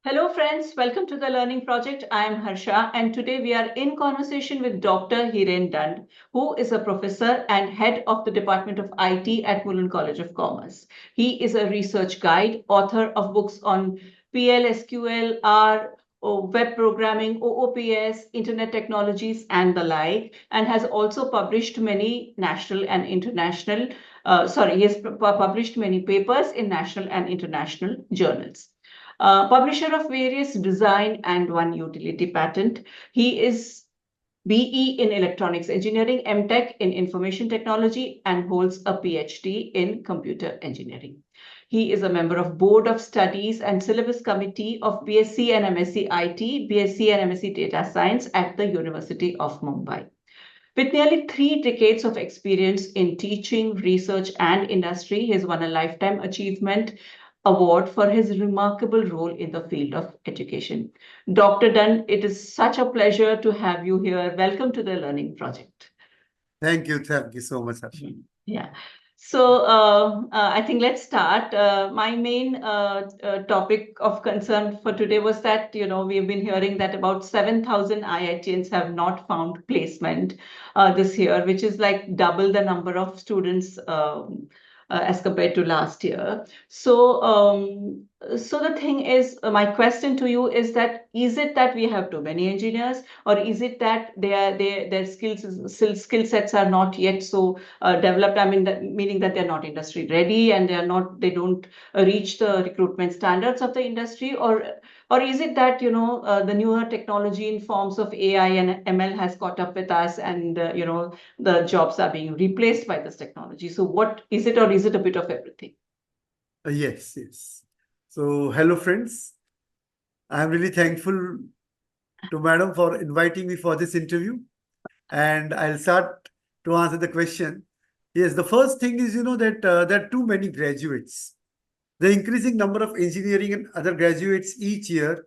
Hello friends, welcome to the Learning Project. I am Harsha and today we are in conversation with Dr. Hiren Dand, who is a professor and head of the Department of IT at Mulund College of Commerce. He is a research guide, author of books on PL, SQL, R, web programming, OOPS, internet technologies and the like, and has also published many national and international, he has published many papers in national and international journals. Publisher of various design and one utility patent. He is BE in electronics engineering, M.Tech in information technology, and holds a Ph.D. in computer engineering. He is a member of Board of Studies and Syllabus Committee of BSc and MSc IT, BSc and MSc Data Science at the University of Mumbai. With nearly 3 decades of experience in teaching, research, and industry, he has won a Lifetime Achievement Award for his remarkable role in the field of education. Dr. Dand, it is such a pleasure to have you here. Welcome to the Learning Project. Thank you so much, Harsha. Yeah. So I think let's start. My main topic of concern for today was that, we've been hearing that about 7,000 IITians have not found placement this year, which is like double the number of students as compared to last year. So the thing is, my question to you is that, is it that we have too many engineers, or is it that their skill sets are not yet so developed? I mean, meaning that they're not industry ready and they don't reach the recruitment standards of the industry, or is it that, the newer technology in forms of AI and ML has caught up with us and, the jobs are being replaced by this technology? So what is it, or is it a bit of everything? Yes. So, hello friends. I'm really thankful to Madam for inviting me for this interview. And I'll start to answer the question. Yes, the first thing is, that there are too many graduates. The increasing number of engineering and other graduates each year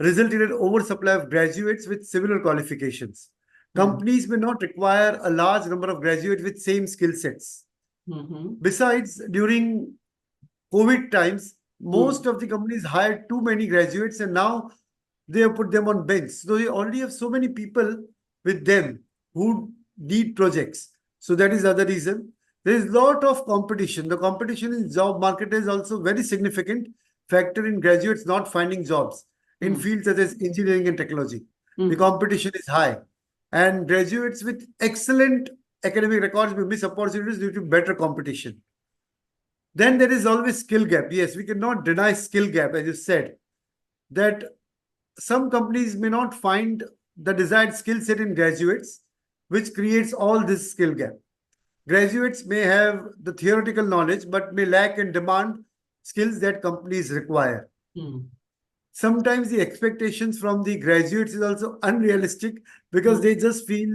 resulted in oversupply of graduates with similar qualifications. Companies may not require a large number of graduates with same skill sets. Besides, during COVID times, most of the companies hired too many graduates and now they have put them on bench. So they already have so many people with them who need projects. So that is the other reason. There is a lot of competition. The competition in job market is also very significant factor in graduates not finding jobs in fields such as engineering and technology. The competition is high. And graduates with excellent academic records may miss opportunities due to better competition. Then there is always skill gap. Yes, we cannot deny skill gap, as you said, that some companies may not find the desired skill set in graduates, which creates all this skill gap. Graduates may have the theoretical knowledge, but may lack and demand skills that companies require. Sometimes the expectations from the graduates is also unrealistic because they just feel,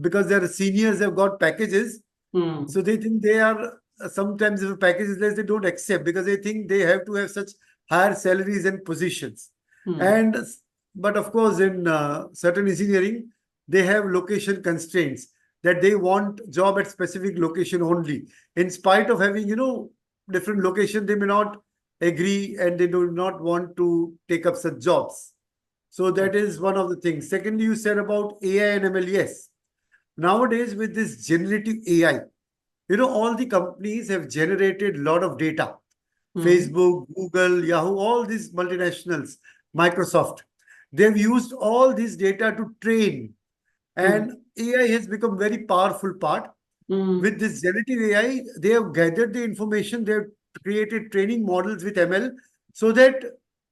because their seniors have got packages, so they think they are, sometimes if a package is less, they don't accept because they think they have to have such higher salaries and positions. But of course, in certain engineering, they have location constraints that they want job at specific location only. In spite of having, different location, they may not agree and they do not want to take up such jobs. So that is one of the things. Secondly, you said about AI and ML. Yes. Nowadays, with this generative AI, all the companies have generated a lot of data. Facebook, Google, Yahoo, all these multinationals, Microsoft, they've used all this data to train. And AI has become very powerful part. With this generative AI, they have gathered the information, they have created training models with ML so that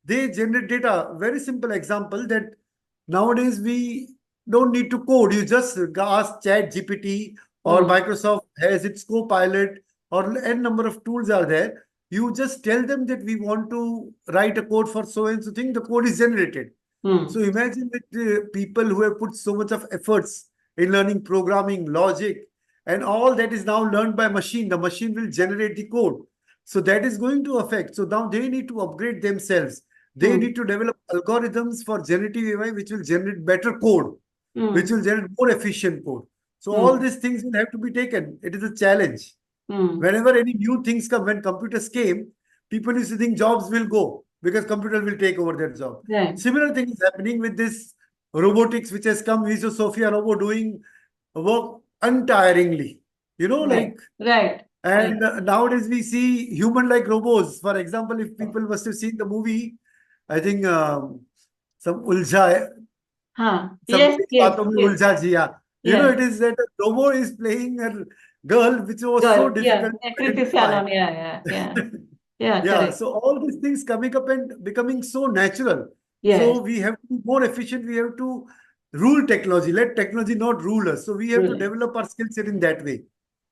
they generate data. Very simple example that nowadays we don't need to code. You just ask ChatGPT or Microsoft has its Copilot or n number of tools are there. You just tell them that we want to write a code for so and so thing, the code is generated. So imagine with people who have put so much of efforts in learning programming, logic, and all that is now learned by machine. The machine will generate the code. So that is going to affect. So now they need to upgrade themselves. They need to develop algorithms for generative AI, which will generate better code, which will generate more efficient code. So all these things will have to be taken. It is a challenge. Whenever any new things come, when computers came, people used to think jobs will go. because computer will take over their job. Right. Similar thing is happening with this robotics, which has come. We saw Sophia robot doing work untiringly. Right. Right. And nowadays we see human-like robots. For example, if people must have seen the movie, I think some Ulja, Yes, somebody yes, Baaton Mein yes, Ulja Jiya. yes. It is that a robot is playing a girl, which was so Girl, yeah. difficult to Kriti identify. Sanon, yeah. Yeah, Yeah, correct. so all these things coming up and becoming so natural. Yes, So we have to be more efficient. We have to rule technology. Let technology not rule us. So we have to ruler. develop our skill set in that way.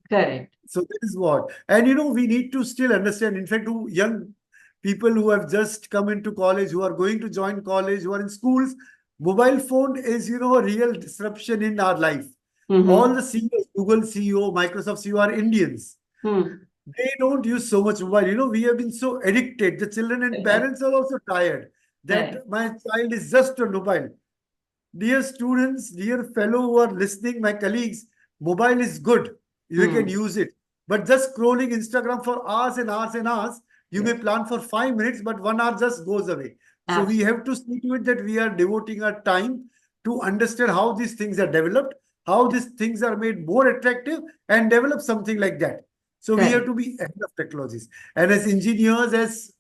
Correct. So that is what. And we need to still understand, in fact, to young people who have just come into college, who are going to join college, who are in schools, mobile phone is, a real disruption in our life. All Mm-hmm. the CEOs, Google CEO, Microsoft CEO are Indians. Hmm. They don't use so much mobile. We have been so addicted. The children and Right. parents are also tired Right. that my child is just on mobile. Dear students, dear fellow who are listening, my colleagues, mobile is good. You can Hmm. use it. But just scrolling Instagram for hours and hours and hours, you may Yes. plan for 5 minutes, but 1 hour just goes away. So we Absolutely. have to see to it that we are devoting our time to understand how these things are developed, how these things are made more attractive, and develop something like that. So we have Correct. to be ahead of technologies. And as engineers, as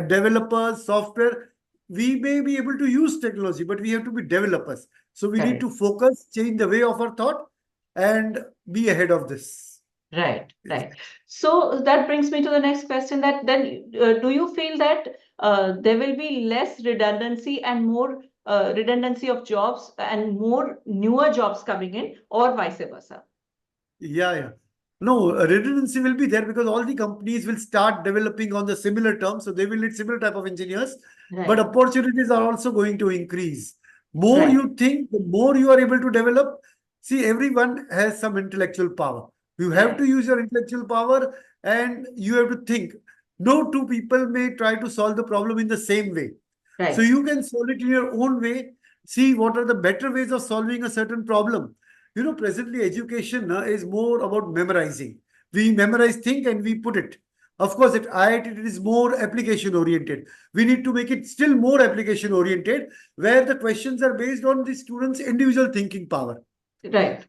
developers, software, we may be able to use technology, but we have to be developers. So we need Correct. to focus, change the way of our thought, and be ahead of this. Right. Yes. Right. So that brings me to the next question, that then do you feel that there will be less redundancy and more redundancy of jobs and more newer jobs coming in, or vice versa? Yeah. No, redundancy will be there because all the companies will start developing on the similar terms. So they will need similar type of engineers, but Right. opportunities are also going to increase. More Right. you think, the more you are able to develop. See, everyone has some intellectual power. You have to Right. use your intellectual power and you have to think. No two people may try to solve the problem in the same way. So Right. you can solve it in your own way. See what are the better ways of solving a certain problem. Presently education is more about memorizing. We memorize thing and we put it. Of course, at IIT, it is more application oriented. We need to make it still more application oriented, where the questions are based on the students' individual thinking power. Right.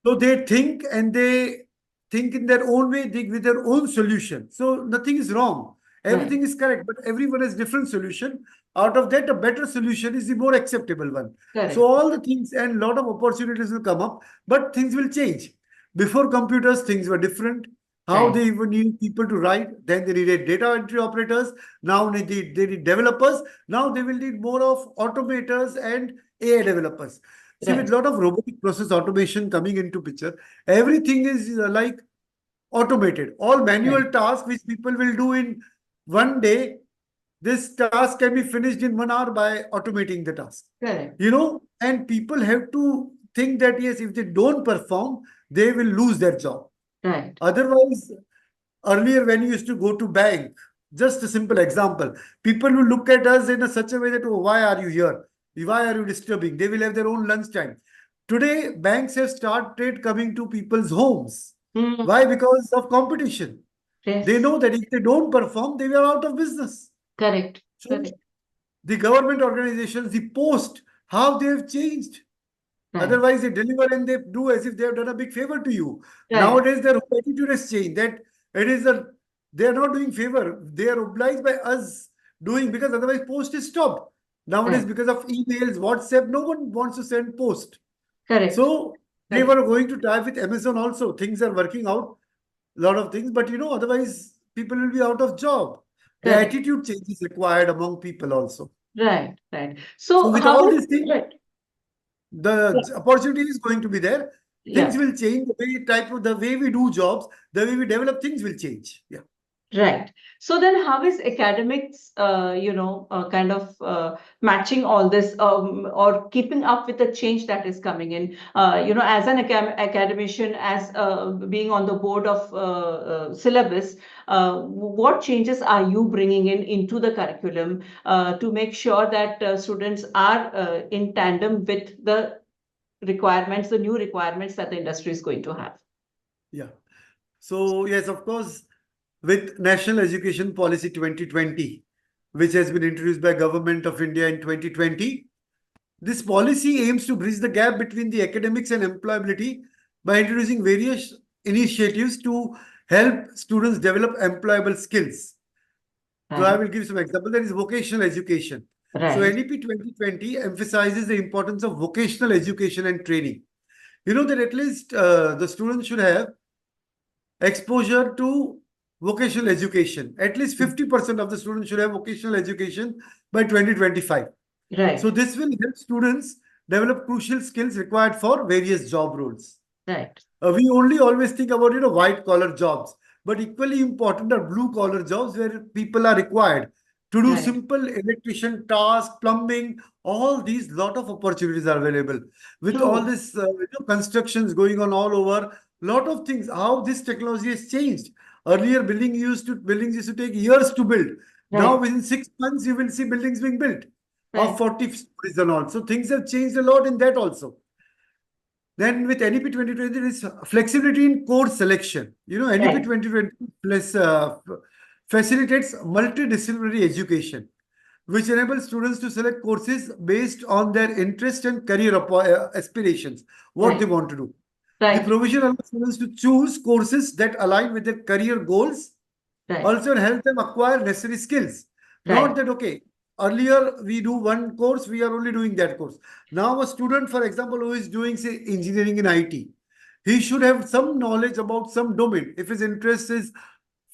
So they think and they think in their own way, with their own solution. So nothing is wrong. Right. Everything is correct, but everyone has different solution. Out of that, a better solution is the more acceptable one. So Correct. all the things and lot of opportunities will come up, but things will change. Before computers, things were different. How Right. they even need people to write, then they needed data entry operators. Now they need developers. Now they will need more of automators and AI developers. See, with Right. a lot of robotic process automation coming into picture, everything is like automated. All Right. manual tasks which people will do in one day, this task can be finished in 1 hour by automating the task. Correct. And people have to think that yes, if they don't perform, they will lose their job. Right. Otherwise, earlier when you used to go to bank, just a simple example, people will look at us in such a way that, oh, why are you here? Why are you disturbing? They will have their own lunchtime. Today, banks have started coming to people's homes. Hmm. Why? Because of competition. They Yes. know that if they don't perform, they are out of business. Correct. So Correct. the government organizations, the post, how they have changed. Right. Otherwise, they deliver and they do as if they have done a big favor to you. Right. Nowadays, their whole attitude has changed. That it is a they are not doing favor. They are obliged by us doing, because otherwise post is stopped. Nowadays, Right. because of emails, WhatsApp, no one wants to send post. Correct. So they Correct. were going to tie with Amazon also. Things are working out, a lot of things, but otherwise people will be out of job. The Correct. attitude change is required among people also. Right. Right. So So with how all is these things, right? the opportunity is going to be there. Things Yeah. will change. The way we do jobs, the way we develop things will change. Yeah. Right. So then how is academics, kind of matching all this, or keeping up with the change that is coming in? As an academician, as being on the board of syllabus, what changes are you bringing into the curriculum to make sure that students are in tandem with the requirements, the new requirements that the industry is going to have? Yeah. So yes, of course, with National Education Policy 2020, which has been introduced by Government of India in 2020. This policy aims to bridge the gap between the academics and employability by introducing various initiatives to help students develop employable skills. So I Right. will give some example. There is vocational education. So Right. NEP 2020 emphasizes the importance of vocational education and training. You know that at least the students should have exposure to vocational education. At least 50% of the students should have vocational education by 2025. So Right. this will help students develop crucial skills required for various job roles. Right. We only always think about white collar jobs, but equally important are blue collar jobs where people are required to do Right. simple electrician tasks, plumbing. All these lot of opportunities are available with all True. this constructions going on all over. Lot of things. How this technology has changed. Earlier, buildings used to take years to build. Now, Right. within 6 months, you will see buildings being built of Right. 40 stories and all. So things have changed a lot in that also. Then with NEP 2020, there is flexibility in course selection. NEP Right. 2020 plus facilitates multidisciplinary education, which enables students to select courses based on their interest and career aspirations, what they Right. want to do. The Right. provision allows students to choose courses that align with their career goals, Right. also help them acquire necessary skills. Not Right. that, okay, earlier we do one course, we are only doing that course. Now, a student, for example, who is doing, say, engineering in IT, he should have some knowledge about some domain. If his interest is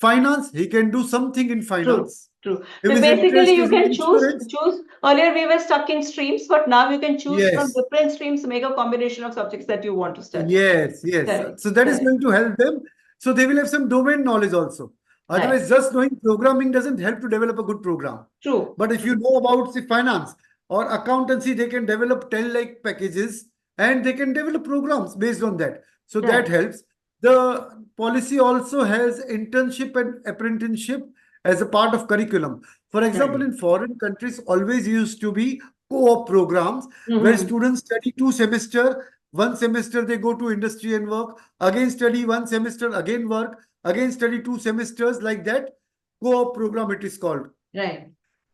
finance, he can do something in True. finance. True. If So his basically, interest you is in can choose insurance, choose. Earlier, we were stuck in streams, but now you can choose from yes. different streams, make a combination of subjects that you want to study. Yes, yes. Correct. So that is Correct. going to help them. So they will have some domain knowledge also. Right. Otherwise, just knowing programming doesn't help to develop a good program. True. But if you know about, say, finance or accountancy, they can develop 10 lakh packages and they can develop programs based on that. So that Right. helps. The policy also has internship and apprenticeship as a part of curriculum. For example, Right. in foreign countries, always used to be co-op programs where Mm-hmm. students study 2 semesters. One semester they go to industry and work, again study 1 semester, again work, again study 2 semesters, like that. Co-op program it is called Right.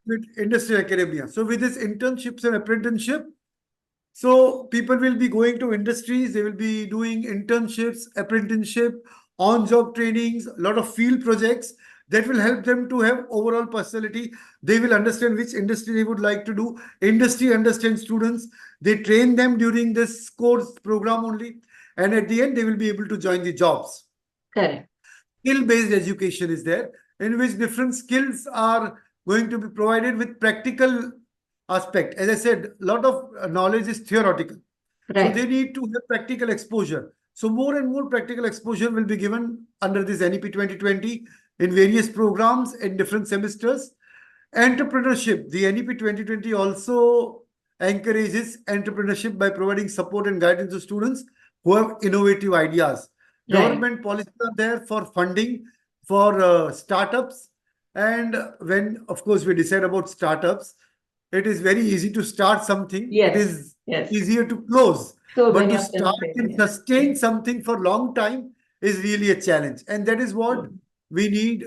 with industry academia. So with this internships and apprenticeship, so people will be going to industries, they will be doing internships, apprenticeship, on-job trainings, a lot of field projects that will help them to have overall personality. They will understand which industry they would like to do. Industry understands students. They train them during this course program only. And at the end, they will be able to join the jobs. Correct. Skill-based education is there, in which different skills are going to be provided with practical aspect. As I said, a lot of knowledge is theoretical. So they Right. need to have practical exposure. So more and more practical exposure will be given under this NEP 2020 in various programs in different semesters. Entrepreneurship. The NEP 2020 also encourages entrepreneurship by providing support and guidance to students who have innovative ideas. Right. Government policies are there for funding for startups. And when, of course, we decide about startups, it is very easy to start something. It Yes. is Yes. easier to close. So But many to of them start fail. and Yes. sustain Yes. something for a long time is really a challenge. And that is what we need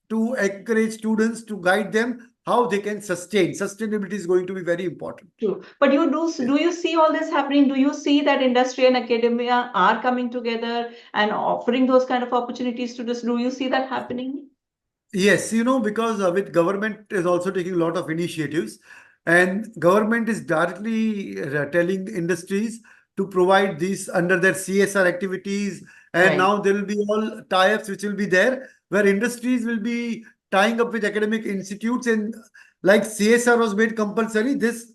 to encourage students, to guide them how they can sustain. Sustainability is going to be very important. True. But do you see all this happening? Do you see that industry and academia are coming together and offering those kind of opportunities to this? Do you see that happening? Yes, because with government is also taking a lot of initiatives, and government is directly telling industries to provide these under their CSR activities, and Right. now there will be all tie-ups which will be there, where industries will be tying up with academic institutes, and like CSR was made compulsory, this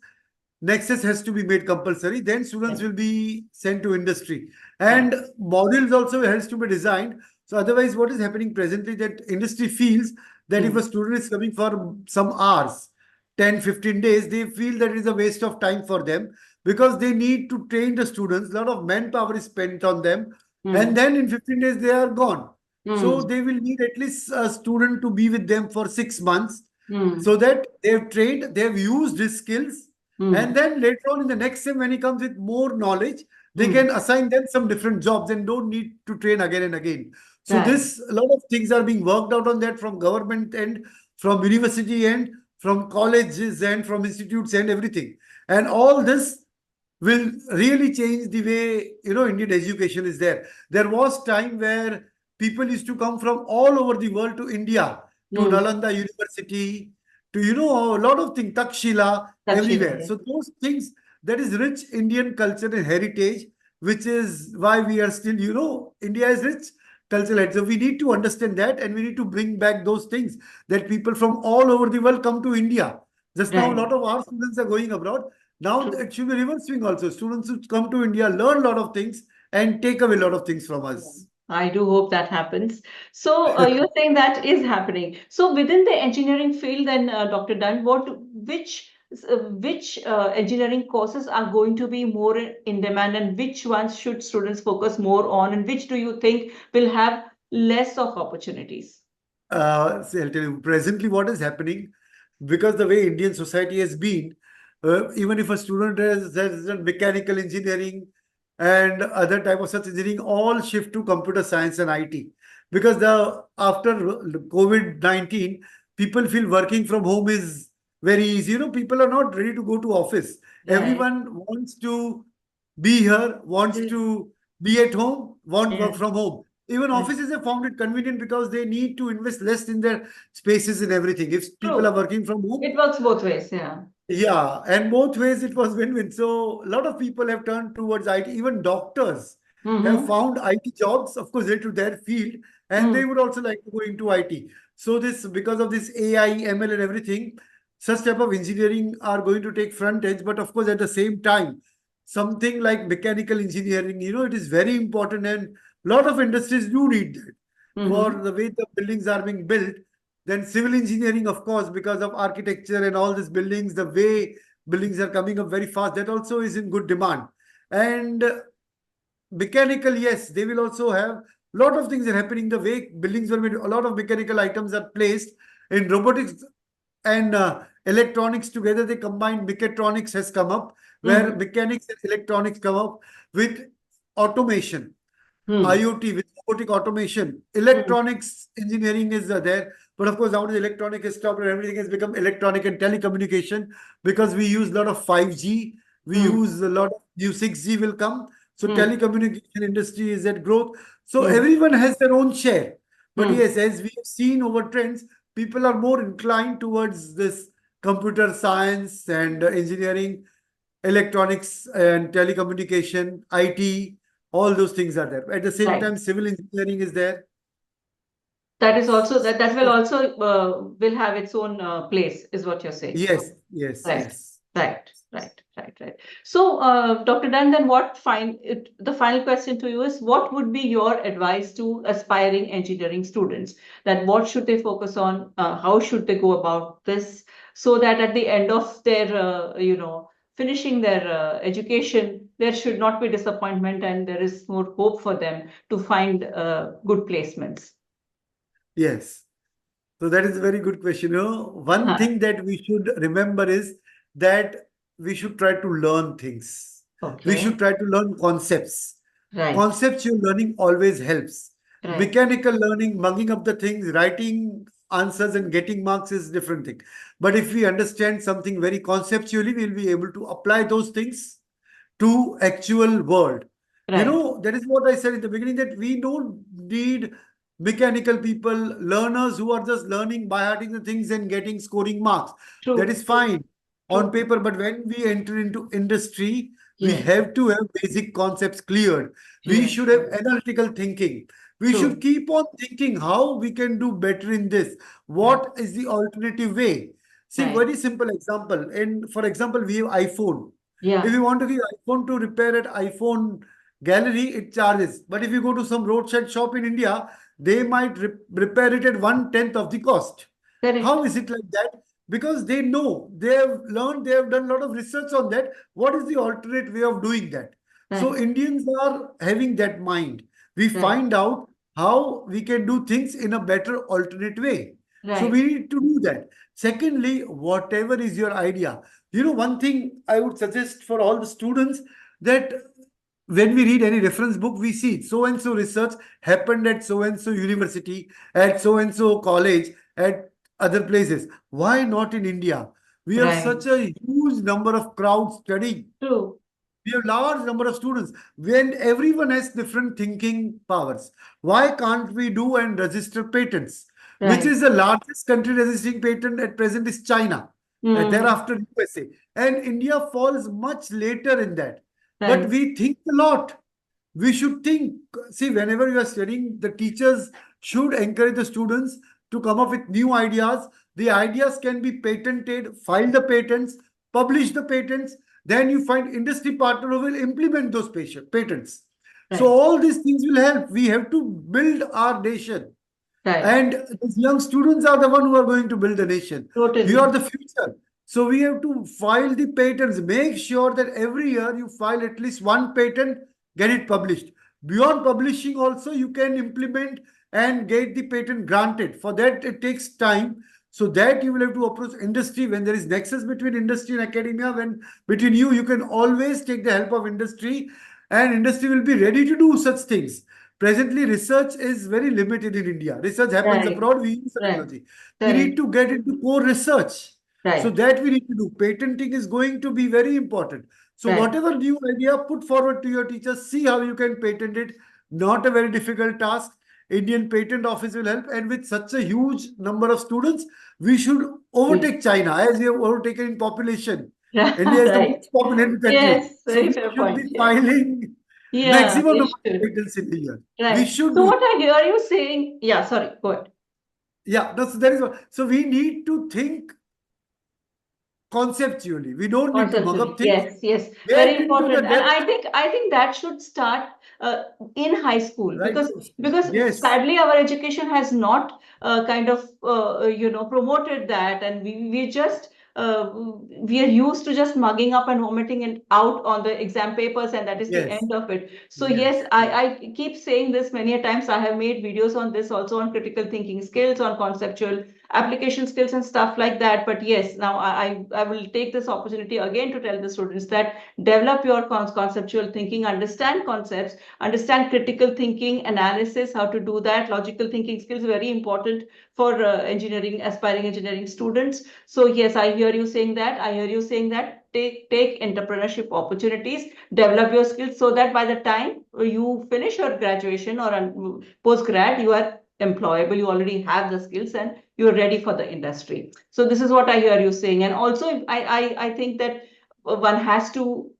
Nexus has to be made compulsory. Then students Right. will be sent to industry. Right. And modules also has to be designed. So otherwise, what is happening presently that industry feels that if a Mm. student is coming for some hours, 10, 15 days, they feel that it is a waste of time for them because they need to train the students. A lot of manpower is spent on them. And Mm. then in 15 days, they are gone. So Mm. they will need at least a student to be with them for 6 months Mm. so that they've trained, they've used his skills, and Mm. then later on in the next sem, when he comes with more knowledge, they Mm. can assign them some different jobs and don't need to train again and again. So Right. this, a lot of things are being worked out on that from government end, from university end, from colleges and from institutes and everything. And all this will really change the way, Indian education is there. There was time where people used to come from all over the world to India, to Hmm. Nalanda University, to, a lot of things, Takshila, That's everywhere. really So those things, that is rich Indian culture and heritage, which is why we are still, India is rich cultural heritage. So we need to understand that, and we need to bring back those things, that people from all over the world come to India. Just now, a right. lot of our students are going abroad. Now True. it should be reverse swing also. Students should come to India, learn a lot of things, and take away a lot of things from Yeah. us. I do hope that happens. So you're saying that is happening. So within the engineering field, then, Dr. Dunn, which engineering courses are going to be more in demand, and which ones should students focus more on, and which do you think will have less of opportunities? See, I'll tell you presently what is happening, because the way Indian society has been, even if a student has done mechanical engineering and other type of such engineering, all shift to computer science and IT. Because the after COVID-19, people feel working from home is very easy. People are not ready to go to office. Right. Everyone wants to be here, wants Mm. to be at home, want Yeah. work from home. Even Right. offices have found it convenient because they need to invest less in their spaces and everything. If people are True. working from home, It works both ways. Yeah. yeah, and both ways it was win-win. So a lot of people have turned towards IT. Even doctors have Mm-hmm. found IT jobs, of course, related to their field, and Mm. they would also like to go into IT. So this, because of this AI, ML, and everything, such type of engineering are going to take front edge. But of course, at the same time, something like mechanical engineering, it is very important, and a lot of industries do need that for Mm-hmm. the way the buildings are being built. Then civil engineering, of course, because of architecture and all these buildings, the way buildings are coming up very fast, that also is in good demand. And mechanical, yes, they will also have a lot of things are happening. The way buildings were made, a lot of mechanical items are placed in robotics and electronics together. They combine mechatronics has come up, where Mm-hmm. mechanics and electronics come up with automation. Mm. IoT with robotic automation, Mm. electronics engineering is there. But of course, nowadays electronic is stopped and everything has become electronic and telecommunication, because we use a lot of 5G, we Mm. use a lot of new 6G will come. So Mm. telecommunication industry is at growth. So Mm. everyone has their own share. But Mm. yes, as we have seen over trends, people are more inclined towards this computer science and engineering, electronics and telecommunication, IT, all those things are there. At the same Right. time, civil engineering is there. That is also that will also will have its own place, is what you're saying. Yes, yes, Right. yes. Right. So, Dr. Dan, then the final question to you is, what would be your advice to aspiring engineering students? That what should they focus on? How should they go about this, so that at the end of their, finishing their education, there should not be disappointment, and there is more hope for them to find good placements. Yes. So that is a very good question. One thing that we should remember is that we should try to learn things. We Okay. should try to learn concepts. Right. Conceptual learning always helps. Right. Mechanical learning, mugging up the things, writing answers and getting marks is different thing. But if we understand something very conceptually, we'll be able to apply those things to actual world. Right. That is what I said in the beginning, that we don't need mechanical people, learners who are just learning by hearting the things and getting scoring marks. That True. is fine on True. paper, but when we enter into industry, we Yes. have to have basic concepts cleared. We Clear. should have analytical thinking. We should True. keep on thinking how we can do better in this. Right. What is the alternative way? See, Right. very simple example. And for example, we have iPhone. If Yeah. you want to give iPhone to repair at iPhone gallery, it charges. But if you go to some roadside shop in India, they might repair it at 1/10 of the cost. Correct. How is it like that? Because they know, they have learned, they have done a lot of research on that. What is the alternate way of doing that? So Right. Indians are having that mind. We Right. find out how we can do things in a better alternate way. So Right. we need to do that. Secondly, whatever is your idea, one thing I would suggest for all the students, that when we read any reference book, we see so and so research happened at so and so university, at so and so college, at other places. Why not in India? We have Right. such a huge number of crowds studying. True. We have large number of students. When everyone has different thinking powers, why can't we do and register patents? Which Right. is the largest country registering patent at present is China, and Hmm. thereafter USA. And India falls much later in that. But Right. we think a lot. We should think. See, whenever you are studying, the teachers should encourage the students to come up with new ideas. The ideas can be patented, file the patents, publish the patents. Then you find industry partner who will implement those patents. So Right. all these things will help. We have to build our nation. Right. And these young students are the one who are going to build the nation. You are Totally. the future. So we have to file the patents. Make sure that every year you file at least one patent, get it published. Beyond publishing also, you can implement and get the patent granted. For that, it takes time. So that you will have to approach industry when there is nexus between industry and academia. When between you, you can always take the help of industry, and industry will be ready to do such things. Presently, research is very limited in India. Research happens Right. abroad, we use Right. technology. We need Correct. to get into core research. So Right. that we need to do. Patenting is going to be very important. So Right. whatever new idea, put forward to your teachers, see how you can patent it. Not a very difficult task. Indian Patent Office will help. And with such a huge number of students, we should We- overtake China as we have overtaken in population. India is the Right. most populated country. Yes. So Very we fair should be point. Yes. filing Yeah. maximum We number of should. patents in a year. We Right. should So do. what I hear you saying, yeah, sorry, go ahead. Yeah, that is what. So we need to think conceptually. We don't need to mug Conceptually, up things. yes, yes, very Get into the important. And depth. I think that should start in high school, Right. because Yes. sadly our education has not kind of promoted that, and we just we are used to just mugging up and vomiting it out on the exam papers, and that is the Yes. end of it. So Yes. yes, I keep saying this many a times. I have made videos on this also, on critical thinking skills, on conceptual application skills and stuff like that. But yes, now I will take this opportunity again to tell the students that develop your conceptual thinking, understand concepts, understand critical thinking, analysis, how to do that. Logical thinking skills very important for engineering, aspiring engineering students. So yes, I hear you saying that. I hear you saying that. Take entrepreneurship opportunities, develop your skills, so that by the time you finish your graduation or post grad, you are employable, you already have the skills, and you're ready for the industry. So this is what I hear you saying. And also I think that one has to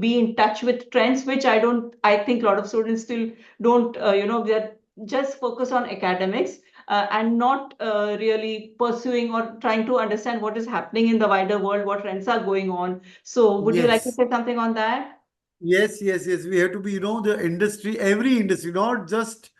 be in touch with trends, which I think a lot of students still don't, they're just focus on academics, and not really pursuing or trying to understand what is happening in the wider world, what trends are going on. So would you like to Yes. say something on that? Yes. Yes. Yes. We have to be, the industry, every industry, not just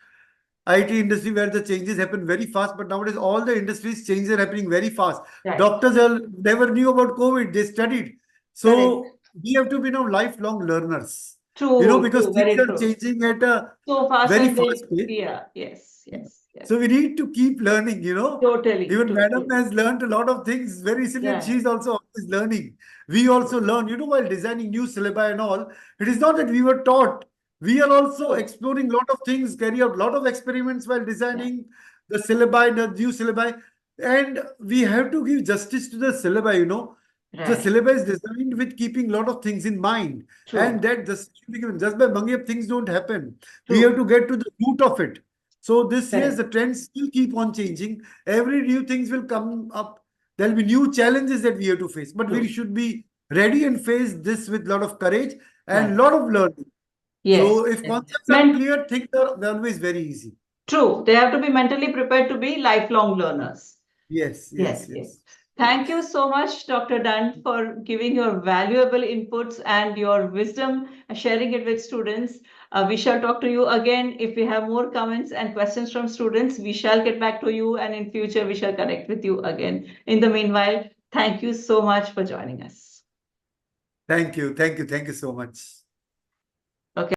IT industry where the changes happen very fast, but nowadays all the industries changes are happening very fast. Right. Doctors never knew about COVID, they studied. Correct. So we have to be now lifelong learners, True, because true, things very are true. changing at a So fast, very and fast they, pace. yeah, yes, yes, yes. So we need to keep learning. Totally, Even Madam totally. has learned a lot of things very recently, and Right. she's also always learning. We also learn, while designing new syllabi and all. It is not that we were taught. We are also True. exploring a lot of things, carry out a lot of experiments while Yeah. designing the syllabi, the new syllabi. And we have to give justice to the syllabi. The Right. syllabus is designed with keeping a lot of things in mind. And True. that should be given. Just by bunging up, things don't happen. We have True. to get to the root of it. So this year, Correct. the trends will keep on changing. Every new things will come up. There'll be new challenges that we have to face. But we True. should be ready and face this with a lot of courage and a Right. lot of learning. Yes. So if Yes. concepts are clear, things are always very easy. True. They have to be mentally prepared to be lifelong learners. Yes, Yes, yes, yes. yes. Thank you so much, Dr. Dand, for giving your valuable inputs and your wisdom, sharing it with students. We shall talk to you again. If we have more comments and questions from students, we shall get back to you, and in future, we shall connect with you again. In the meanwhile, thank you so much for joining us. Thank you. Thank you. Thank you so much.